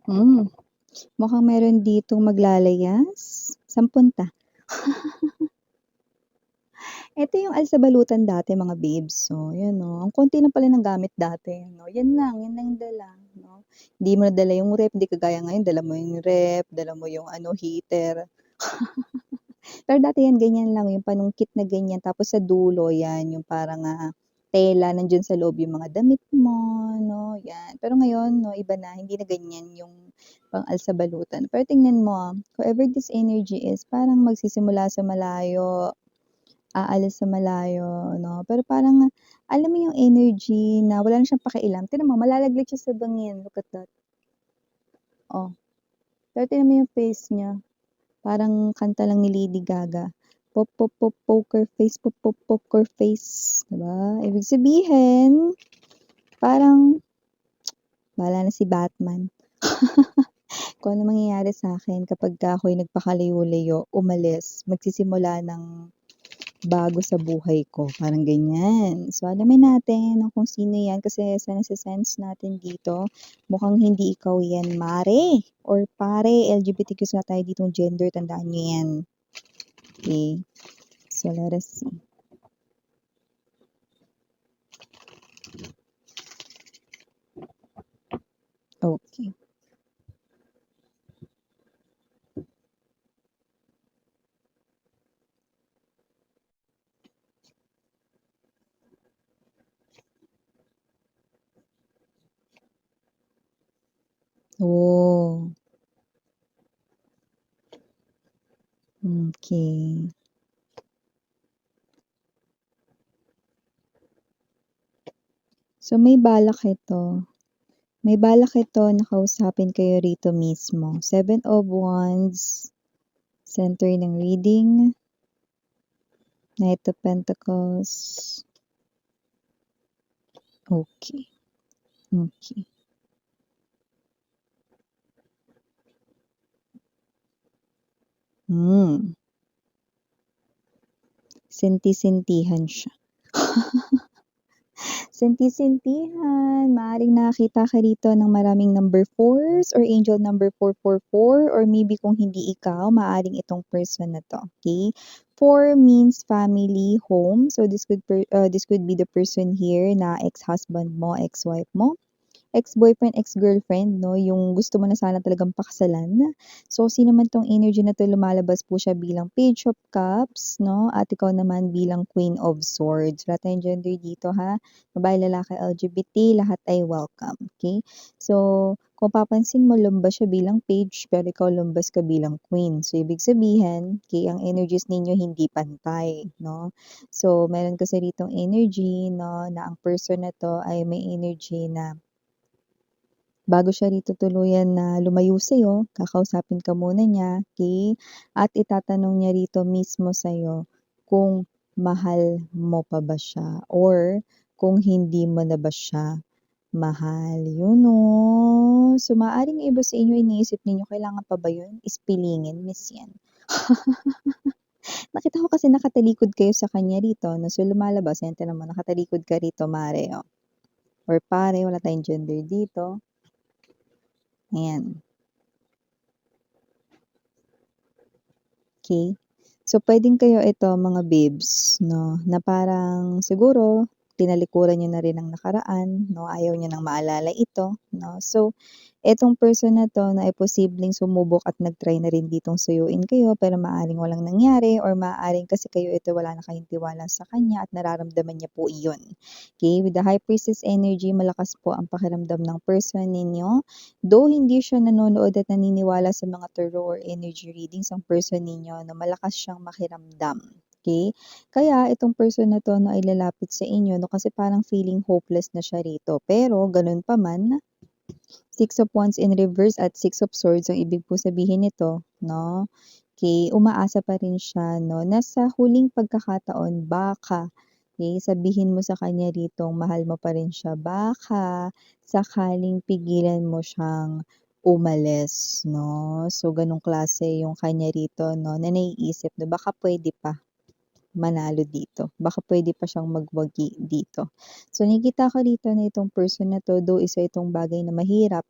Hmm, mukhang meron ditong maglalayas. Saan punta? Ito yung alsabalutan dati mga babes. So, yun no. Ang konti lang pala ng gamit dati. No? Yan lang yung dala. No? Hindi mo na dala yung rep, di kagaya ngayon, dala mo yung rep, dala mo yung heater. Pero dati yan, ganyan lang, yung panungkit na ganyan. Tapos sa dulo, yan, yung parang tela, nandiyan sa loob yung mga damit mo, no? Yan. Pero ngayon, no, iba na, hindi na ganyan yung pang-alsabalutan. Pero tingnan mo, whoever this energy is, parang magsisimula sa malayo, aalis sa malayo, no? Pero parang, alam mo yung energy na wala na siyang pakialam. Tingnan mo, malalaglag siya sa bangin. Look at that. Oh. Pero tingnan mo yung face niya. Parang kanta lang ni Lady Gaga. Pop, pop, pop, poker face, pop, pop, poker face. Diba? Ibig sabihin, parang, bahala na si Batman. Kung ano mangyayari sa akin kapag ako'y nagpakalayo-layo, umalis, magsisimula ng bago sa buhay ko. Parang ganyan. So, alamin natin kung sino yan kasi sa nasa-sense natin dito, mukhang hindi ikaw yan, mare or pare. LGBTQ na tayo ditong gender, tandaan nyo yan. Okay. So, let us see. Okay. Oh. Okay. So, may balak ito. May balak ito na kausapin kayo rito mismo. Seven of Wands, center ng reading, Knight of Pentacles. Okay. Okay. Senti-sentihan siya. Senti-sentihan. Maaaring nakakita ka rito ng maraming number 4s or angel number 444 or maybe kung hindi ikaw, maaaring itong person na to. Okay? 4 means family, home. So this could be the person here na ex-husband mo, ex-wife mo, ex-boyfriend, ex-girlfriend, no? Yung gusto mo na sana talagang pakasalan. So, sino man tong energy na to, lumalabas po siya bilang Page of Cups, no? At ikaw naman bilang Queen of Swords. Lahat tayong gender dito, ha? Babae, lalaki, LGBT, lahat ay welcome. Okay? So, kung papansin mo, lumbas siya bilang page, pero ikaw lumbas ka bilang queen. So, ibig sabihin, okay, ang energies ninyo hindi pantay, no? So, meron kasi ritong energy, no, na ang person na to ay may energy na bago siya rito tuluyan na lumayo sa'yo, kakausapin ka muna niya, okay? At itatanong niya rito mismo sa'yo kung mahal mo pa ba siya or kung hindi mo na ba siya mahal. Yun o. So, maaaring iba sa inyo iniisip ninyo, kailangan pa ba yun? Ispilingin, miss yan. Nakita ko kasi nakatalikod kayo sa kanya rito. No? So, lumalabas, yan naman, nakatalikod ka rito, mare. Oh. Or pare, wala tayong gender dito. Ayan. Okay? So, pwedeng kayo ito mga babes, no, na parang siguro tinalikuran niyo na rin ang nakaraan, no, ayaw niyo nang maalala ito, no. So, etong person na 'to na ay posibleng sumubok at nag-try na rin ditong suyuin kayo pero maaaring walang nangyari or maaaring kasi kayo ito wala na kayong tiwala sa kanya at nararamdaman niya po iyon. Okay? With the High Priestess energy, malakas po ang pakiramdam ng person ninyo. Though hindi siya nanonood at naniniwala sa mga tarot or energy readings ang person ninyo na malakas siyang makiramdam. Okay? Kaya itong person na 'to na ay lalapit sa inyo 'no, kasi parang feeling hopeless na siya rito. Pero gano'n pa man, Six of Wands in reverse at Six of Swords ang ibig po sabihin nito 'no, okay, umaasa pa rin siya 'no, na sa huling pagkakataon baka, okay, sabihin mo sa kanya ritong mahal mo pa rin siya. Baka sakaling pigilan mo siyang umalis 'no. So, gano'ng klase yung kanya rito 'no, na naiisip na baka puwede pa manalo dito. Baka puwede pa siyang magwagi dito. So, nakikita ko rito na itong person na 'to, though isa itong bagay na mahirap,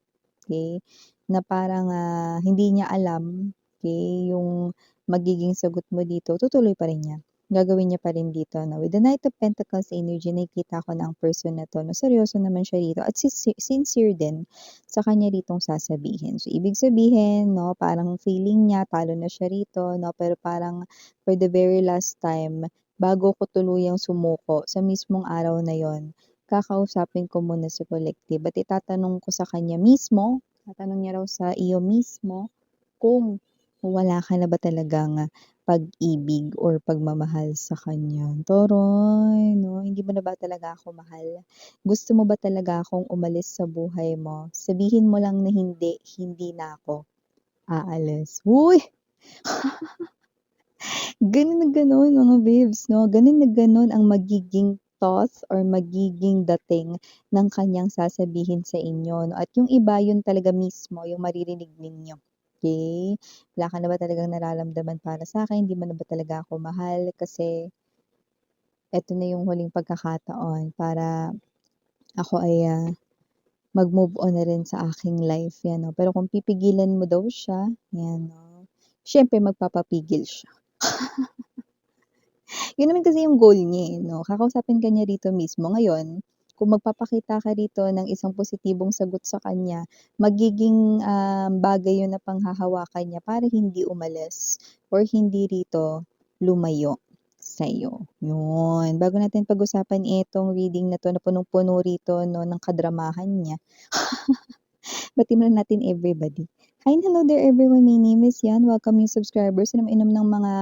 okey, na parang, hindi niya alam, okey, yung magiging sagot mo dito, tutuloy pa rin niya. Gagawin niya pa rin dito 'no. With the Knight of Pentacles energy nakikita ko na ang person na 'to 'no, seryoso naman siya rito at sincere din sa kanya ritong sasabihin. So, ibig sabihin 'no, parang feeling niya talo na siya rito 'no, pero parang for the very last time, bago ko tuluyang sumuko sa mismong araw na yon, kakausapin ko muna si collective at itatanong ko sa kanya mismo, tatanong niya raw sa iyo mismo kung wala ka na ba talagang pag-ibig or pagmamahal sa kanya. Toroy 'no, hindi mo na ba talaga ako mahal? Gusto mo ba talaga akong umalis sa buhay mo? Sabihin mo lang na hindi, hindi na ako aalis. Uy! Gano'n na gano'n mga babes 'no, gano'n na gano'n ang magiging thought or magiging dating ng kanyang sasabihin sa inyo 'no, at yung iba yun talaga mismo yung maririnig ninyo, okey? Wala ka na ba talagang nararamdaman para sa'kin, hindi mo na ba talaga ako mahal kasi eto na yung huling pagkakataon para ako ay, mag-move on na rin sa aking life 'yan 'no. Pero kung pipigilan mo daw siya, 'yan 'no, siyempre magpapapigil siya. Yun naman kasi yung goal niya, eh, 'no, kakausapin ka niya rito mismo. Ngayon, kung magpapakita ka rito ng isang positibong sagot sa kanya, magiging, bagay yun na panghahawakan niya para hindi umalis or hindi rito lumayo sa'yo, yun. Bago natin pag-usapan itong reading na 'to na punong-puno rito 'no ng kadramahan niya, batiin muna natin everybody. Hi and hello there everyone, my name is Yan. Welcome new subscribers na mainom ng mga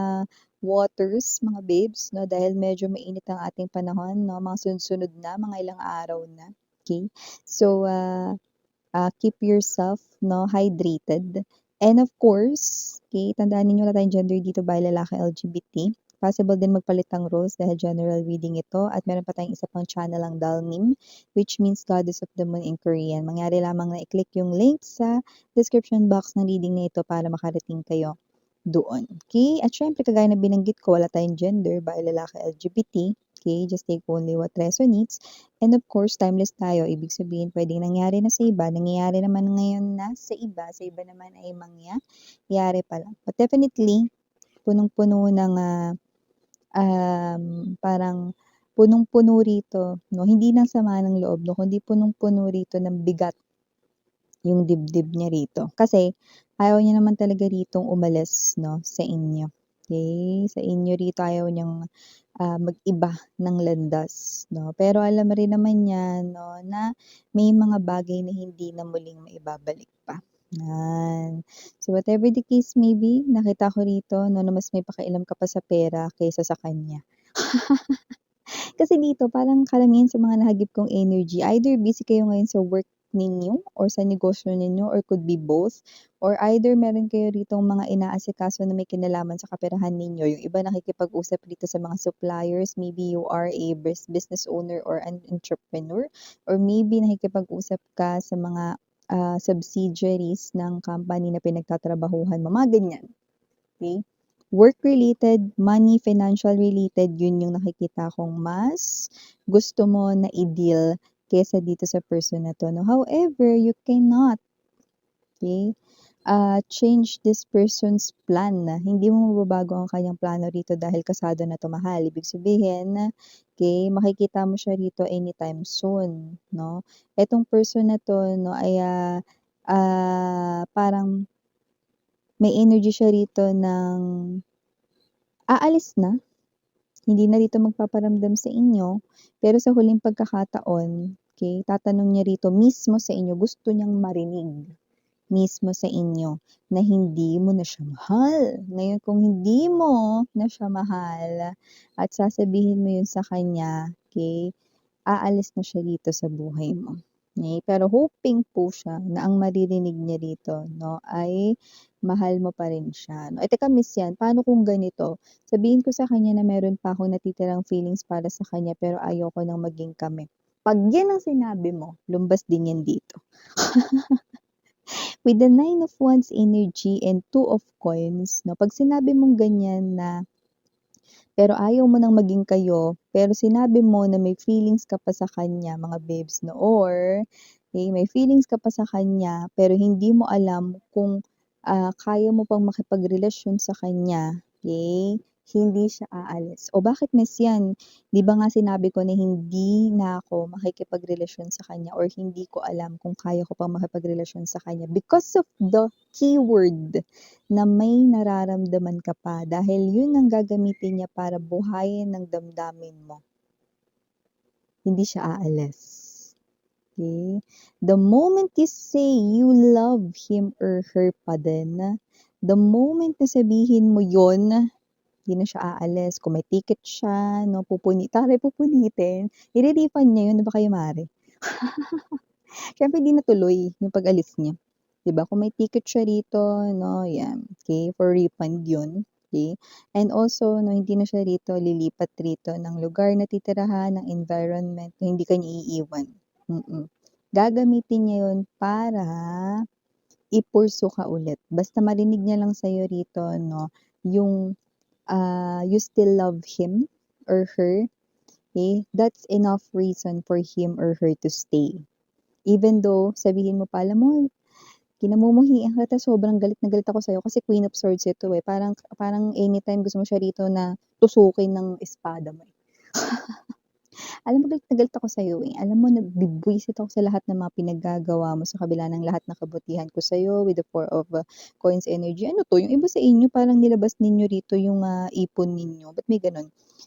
waters, mga babes 'no, dahil medyo mainit ang ating panahon 'no, mga sunod-sunod na, mga ilang araw na, okey. So, keep yourself 'no, hydrated. And of course, okey, tandaan ninyo wala tayong gender dito bawal lalaki, LGBT. Possible din magpalit ng roles dahil general reading ito at meron pa tayong isa pang channel ang Dalnim, which means Goddess of the Moon in Korean. Mangyari lamang na i-click yung link sa description box ng reading na ito para makarating kayo doon, okey? At siyempre kagaya ng binanggit ko wala tayong gender, bawal lalaki, LGBT, okey? Just take only what resonates. And of course, timeless tayo. Ibig sabihin puwedeng nangyari na sa iba, nangyayari naman ngayon na sa iba naman ay mangyayari pa lang. But definitely, punong-puno ng, parang punong-puno rito 'no, hindi ng sama ng loob 'no, kundi punong-puno rito ng bigat yung dibdib niya rito. Kasi ayaw niya naman talaga ritong umalis 'no, sa inyo, okey? Sa inyo rito ayaw niyang mag-iba ng landas 'no. Pero alam rin naman niya 'no, na may mga bagay na hindi na muling maibabalik pa, 'yan. So whatever the case may be, nakita ko rito 'no, na mas may pakialam ka pa sa pera kaysa sa kanya. Kasi dito parang karamihan sa mga nahagip kong energy, either busy kayo ngayon sa work ninyo or sa negosyo ninyo or could be both or either meron kayo ritong mga inaasikaso na may kinalaman sa kaperahan ninyo. Yung iba nakikipag-usap dito sa mga suppliers, maybe you are a business owner or an entrepreneur or maybe nakikipag-usap ka sa mga, subsidiaries ng company na pinagtatrabahuhan mo, mga ganyan, okey? Work-related, money, financial related, yun yung nakikita kong mas gusto mo na i-deal kaysa dito sa person na 'to 'no. However, you cannot, okey, change this person's plan. Hindi mo mababago ang kanyang plano rito dahil kasado na 'to, mahal. Ibig sabihin, okey, makikita mo siya rito anytime soon 'no. Etong person na 'to 'no ay, parang may energy siya rito ng aalis na, hindi na rito magpaparamdam sa inyo, pero sa huling pagkakataon, okey, tatanong niya rito mismo sa inyo, gusto niyang marinig mismo sa inyo na hindi mo na siya mahal. Ngayon kung hindi mo na siya mahal at sasabihin mo yun sa kanya, okey, aalis na siya dito sa buhay mo, okey. Pero hoping po siya na ang maririnig niya rito 'no, ay mahal mo pa rin siya 'no. Eh, teka Miss Yan, paano kung ganito, sabihin ko sa kanya na meron pa akong natitirang feelings para sa kanya pero ayoko ng maging kami. 'Pag yan ang sinabi mo, lumbas din yan dito. With the Nine of Wands energy and Two of Coins 'no, 'pag sinabi mong ganyan na pero ayaw mo ng maging kayo, pero sinabi mo na may feelings ka pa sa kanya mga babes 'no or okey, may feelings ka pa sa kanya pero hindi mo alam kung, kaya mo pang makipagrelasyon sa kanya, okey, hindi siya aalis. O bakit miss 'yan, 'di ba nga sinabi ko na hindi na ako makikipagrelasyon sa kanya or hindi ko alam kung kaya ko pang makipagrelasyon sa kanya because of the keyword na may nararamdaman ka pa dahil 'yun ang gagamitin niya para buhayin ng damdamin mo. Hindi siya aalis, okey? The moment you say you love him or her pa din, the moment na sabihin mo yun, hindi na siya aalis. Kung may ticket siya 'no, pupunitin, ire-refund niya yun, 'di ba kayo mare? Siyempre di natuloy yung pag-alis niya, 'di ba? Kung may ticket siya rito 'no, 'yan, okey, for refund yun, okey? And also 'no, hindi na siya rito lilipat rito ng lugar na titirahan, ng environment na hindi ka niya iiwan, Gagamitin niya yun para i-pursue ka ulit. Basta marinig niya lang sa'yo rito 'no, yung, you still love him or her, okey? That's enough reason for him or her to stay. Even though sabihin mo pa, "Alam mo kinamumuhian kita, sobrang galit na galit ako sa'yo kasi Queen of Swords ito, eh, parang parang anytime gusto mo siya rito na tusukin ng espada mo, eh. Alam mo galit na galit ako sa'yo, eh. Alam mo nagbubwisit ako sa lahat ng mga pinaggagawa mo sa kabila ng lahat ng kabutihan ko sa'yo with the Four of, Coins energy." Ano 'to, yung iba sa inyo parang nilabas ninyo rito yung, ipon ninyo, ba't may gano'n?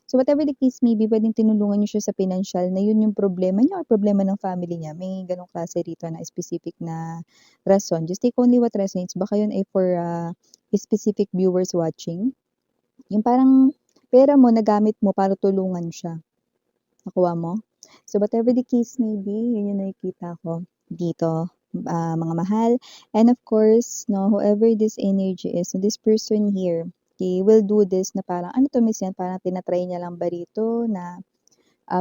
So whatever the case may be, puwedeng tinulungan niyo siya sa pinansiyal na yun yung problema niya or problema ng family niya, may gano'ng klase rito na specific na rason. Just take only what resonates, baka yun ay for, specific viewers watching. Yung parang pera mo nagamit mo para tulungan siya. Nakuha mo? So whatever the case may be, yun yung nakikita ko dito, mga mahal. And of course 'no, whoever this energy is, so this person here, okay, will do this na parang ano 'to miss yan, parang tina-try niya lang ba rito na,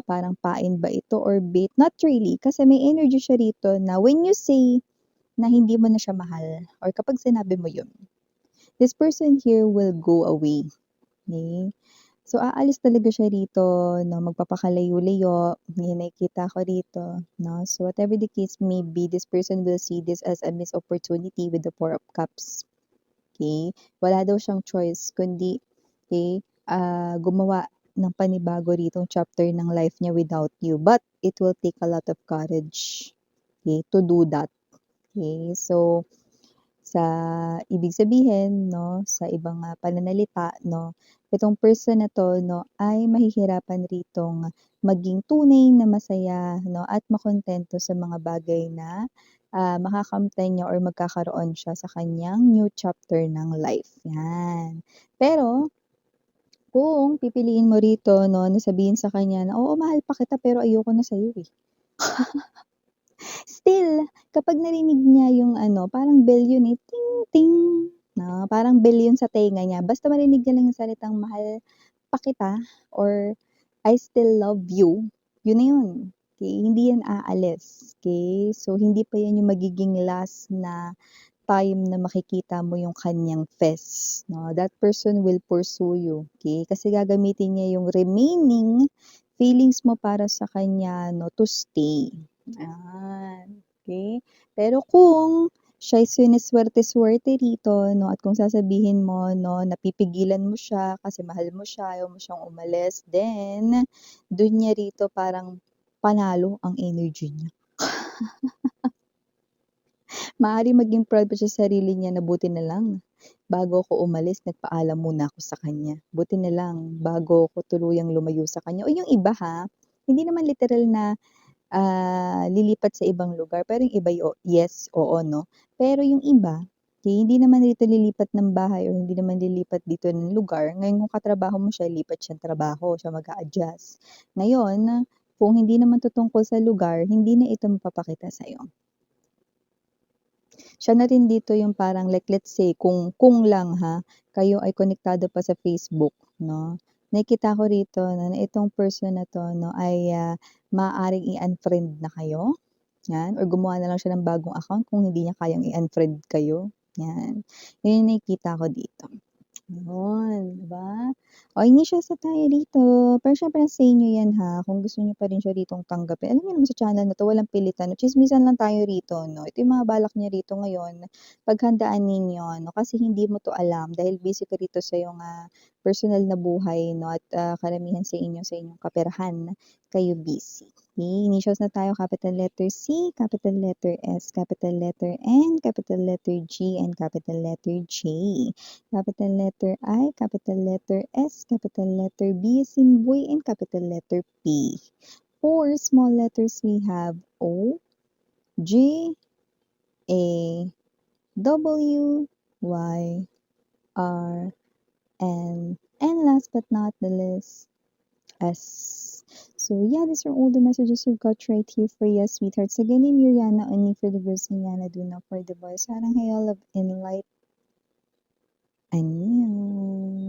parang pain ba ito or bait? Not really, kasi may energy siya rito na when you say na hindi mo na siya mahal or kapag sinabi mo yun, this person here will go away, okey? So, aalis talaga siya rito 'no, magpapakalayo-layo, yung nakikita ko rito 'no. So, whatever the case may be, this person will see this as a missed opportunity with the Four of Cups, okey? Wala daw siyang choice kundi, okey, gumawa ng panibago ritong chapter ng life niya without you, but it will take a lot of courage, okey, to do that, okey? So sa ibig sabihin 'no, sa ibang, pananalita 'no, itong person na 'to 'no, ay mahihirapan ritong maging tunay na masaya 'no, at makuntento sa mga bagay na, makakamtan niya or magkakaroon siya sa kaniyang new chapter ng life, 'yan. Pero kung pipiliin mo rito 'no, na sabihin sa kanya na, "Oo, mahal pa kita pero ayoko na sa'yo, eh." Still, kapag narinig niya yung ano, parang bell yun, eh, ting, ting, na parang bell yun sa tenga niya. Basta marinig niya lang yung salitang, "Mahal pa kita," or "I still love you," yun na yun, okey? Hindi yan aalis, okey? So, hindi pa yan yung magiging last na time na makikita mo yung kaniyang face 'no. That person will pursue you, okey? Kasi gagamitin niya yung remaining feelings mo para sa kanya 'no, to stay. Okey. Pero kung siya'y sinusuwerte-suwerte rito 'no, at kung sasabihin mo 'no, napipigilan mo siya kasi mahal mo siya, ayaw mo siyang umalis, then dun niya rito parang panalo ang energy niya. Maaaring maging proud pa siya sa sarili niya na buti na lang bago ako umalis nagpaalam muna ako sa kanya. Buti na lang bago ako tuluyang lumayo sa kanya o yung iba ha, hindi naman literal na lilipat sa ibang lugar, pero yung iba yes, oo 'no. Pero yung iba, hindi naman dito lilipat ng bahay o hindi naman lilipat dito ng lugar, ngayon kung katrabaho mo siya, lipat siyang trabaho, siya mag-a-adjust. Ngayon, kung hindi naman 'to tungkol sa lugar, hindi na ito magpapakita sa'yo. Siya na rin dito yung parang like let's say kung lang ha, kayo ay konektado pa sa Facebook 'no, nakikita ko rito na itong person na 'to 'no ay, maaaring i-unfriend na kayo, 'yan, or gumawa na lang siya ng bagong account kung hindi niya kayang i-unfriend kayo, 'yan. 'Yun yung nakikita ko dito. Yun, 'di ba? O initials na tayo dito, pero siyempre nasa inyo 'yan ha, kung gusto niyo pa rin siya ditong tanggapin. Alam niyo naman sa channel na 'to walang pilitan 'no, tsismisan lang tayo rito 'no. Ito yung mga balak niya rito ngayon, paghandaan ninyo 'no, kasi hindi mo 'to alam dahil busy ka rito sa iyong, personal na buhay 'no at, karamihan sa inyong kaperahan, kayo busy. Okay, initials na tayo, capital letter C, capital letter S, capital letter N, capital letter G, and capital letter J. Capital letter I, capital letter S, capital letter B as in boy, and capital letter P. For small letters, we have O, G, A, W, Y, R, N, and last but not the least, S. So yeah, these are all the messages we've got right here for you, sweethearts. Again, I'm Yuriana, only for the girls and Yana, do not for the boys. Sarang hayo, love and light. Annyeong.